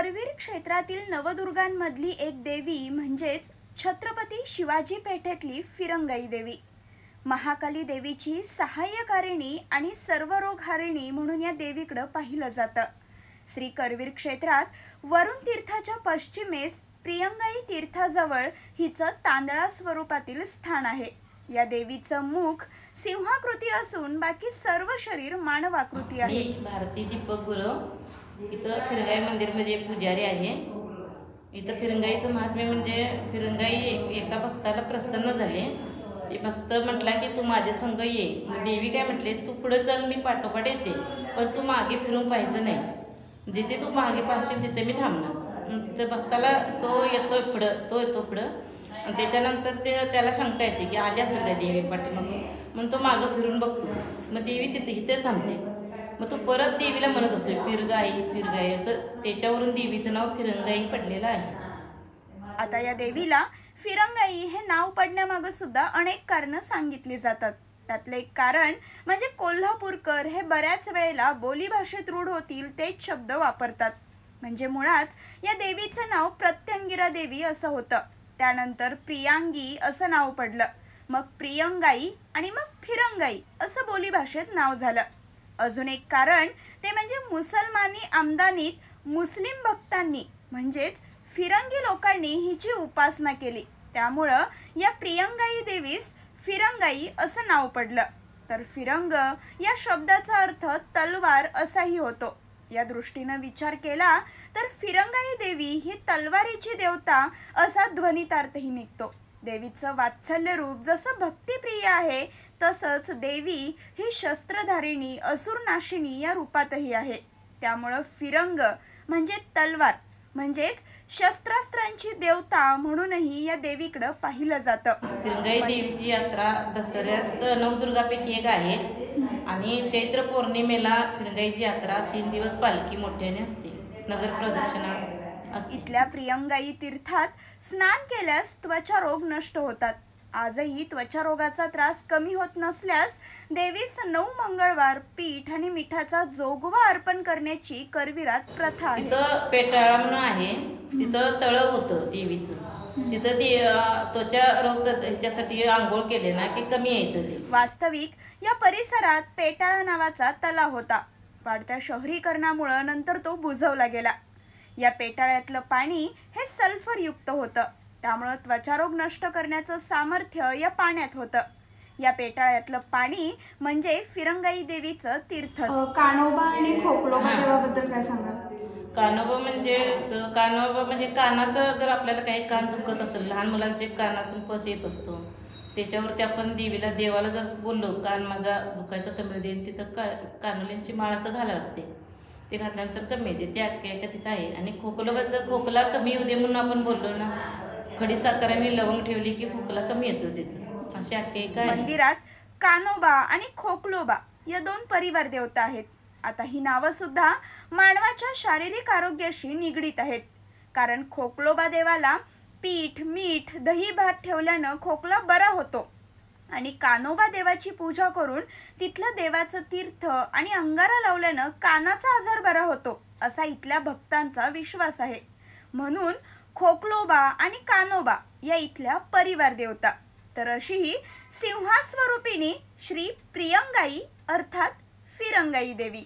करवीर क्षेत्रातील नवदुर्गांमधली एक देवी म्हणजेच छत्रपती शिवाजी पेठेतली फिरंगाई देवी। महाकाली देवीची सहाय्यकारिणी आणि सर्वरोगहारिणी म्हणून या देवीकडे पाहिलं जातं। श्री करवीर क्षेत्रात वरुण तीर्थाच्या पश्चिमेस प्रियंगाई तीर्थाजवळ हिचं तांदळा स्वरूपातील स्थान आहे। या देवीचं मुख सिंहाकृती असून बाकी सर्व शरीर मानवाकृती आहे। भारती दीपक गुरु इथं फिरंगाई मंदिरमध्ये पुजारी आहे। इथं फिरंगाईचं महात्म्य म्हणजे फिरंगाई एका भक्ताला प्रसन्न झाले। ते भक्त म्हटला की तू माझ्या संग ये। मग देवी काय म्हटले, तू पुढे चल, मी पाठोपाठ येते, पण तू मागे फिरून पाहायचं नाही। जिथे तू मागे पाहशील तिथे मी थांबणार। तिथं भक्ताला तो येतो पुढं आणि त्याच्यानंतर त्याला शंका येते की आली असेल काय देवी पाठीमागून, म्हणून तो मागं फिरून बघतो। मग देवी इथेच थांबते। मग तो परत देवीला म्हणत असतो फिरगाई असं, त्याच्यावरून देवीचं नाव फिरंगाई पडलेलं आहे। आता या देवीला फिरंगाई हे नाव पडण्यामागे सुद्धा अनेक कारणं सांगितली जातात। त्यातले एक कारण म्हणजे कोल्हापूरकर हे बऱ्याच वेळेला बोलीभाषेत रूढ होतील तेच शब्द वापरतात। म्हणजे मुळात या देवीचं नाव प्रत्यंगिरा देवी असं होतं, त्यानंतर प्रियांगी असं नाव पडलं, मग प्रियंगाई आणि मग फिरंगाई असं बोलीभाषेत नाव झालं। अजून एक कारण ते म्हणजे मुसलमानी आमदानीत मुस्लिम भक्तांनी म्हणजेच फिरंगी लोकांनी हिची उपासना केली, त्यामुळं या प्रियंगाई देवीस फिरंगाई असं नाव पडलं। तर फिरंग या शब्दाचा अर्थ तलवार असाही होतो। या दृष्टीनं विचार केला तर फिरंगाई देवी ही तलवारीची देवता असा ध्वनितार्थही निघतो। देवीचं वात्सल्य रूप जसं भक्तिप्रिय आहे तसंच देवी ही शस्त्रधारिणी असुरनाशिनी या रूपातही आहे। त्यामुळं फिरंग म्हणजे तलवार म्हणजेच शस्त्रास्त्रांची देवता म्हणूनही या देवीकडे पाहिलं जातं। फिरंगाई देवीची यात्रा दसऱ्यात नवदुर्गापैकी एक आहे आणि चैत्र पौर्णिमेला फिरंगाईची यात्रा 3 दिवस पालखी मोठ्याने असते, नगर प्रदक्षिणा असते। इथल्या प्रियंगाई तीर्थात स्नान केल्यास त्वचा रोग नष्ट होतात। आजही त्वचा रोगाचा त्रास कमी होत नसल्यास देवीस 9 मंगळवार पीठ आणि मिठाचा जोगवा अर्पण करण्याची करवीरात प्रथा आहे। तिथं पेटाळा म्हणून आहे, तिथं तळं होतं देवीचं, तिथं त्वचा रोग ह्याच्यासाठी आंघोळ केले ना की कमी यायचं ते। वास्तविक या परिसरात पेटाळा नावाचा तलाव होता, वाढत्या शहरीकरणामुळे नंतर तो बुजवला गेला। या पेटाळ्यातलं पाणी हे सल्फर युक्त होतं, त्यामुळे त्वचारोग नष्ट करण्याचं सामर्थ्य या पाण्यात होतं। या पेटाळ्यातलं पाणी म्हणजे फिरंगाई देवीचं तीर्थ। कानोबा आणि खोकलोबा देवाबद्दल काय सांगाल? कानोबा म्हणजे कानाचं जर आपल्याला काही कान दुखत असेल, लहान मुलांचे कानातून पस येत असतो, त्याच्यावरती आपण देवाला जर बोललो कान माझा दुखायचं कमी होईल, तिथं कानोलींची माळ असं घालावं लागते, ते घातल्यानंतर कमी येते, ते आख्या तिथं आहे। आणि खोकला कमी होऊ दे म्हणून आपण बोललो ना, खडी साखर आणि लवंग ठेवली की खोकला कमी येतो तिथं, अशी आख्या आहे। मंदिरात कानोबा आणि खोकलोबा या 2 परिवार देवता आहेत। आता ही नावं सुद्धा मानवाच्या शारीरिक आरोग्याशी निगडीत आहेत, कारण खोकलोबा देवाला पीठ मीठ दही भात ठेवल्यानं खोकला बरा होतो आणि कानोबा देवाची पूजा करून तिथलं देवाचं तीर्थ आणि अंगारा लावल्यानं कानाचा आजार बरा होतो असा इथल्या भक्तांचा विश्वास आहे। म्हणून खोकलोबा आणि कानोबा या इथल्या परिवार देवता। तर अशी ही सिंहास्वरूपिणी श्री प्रियंगाई अर्थात फिरंगाई देवी।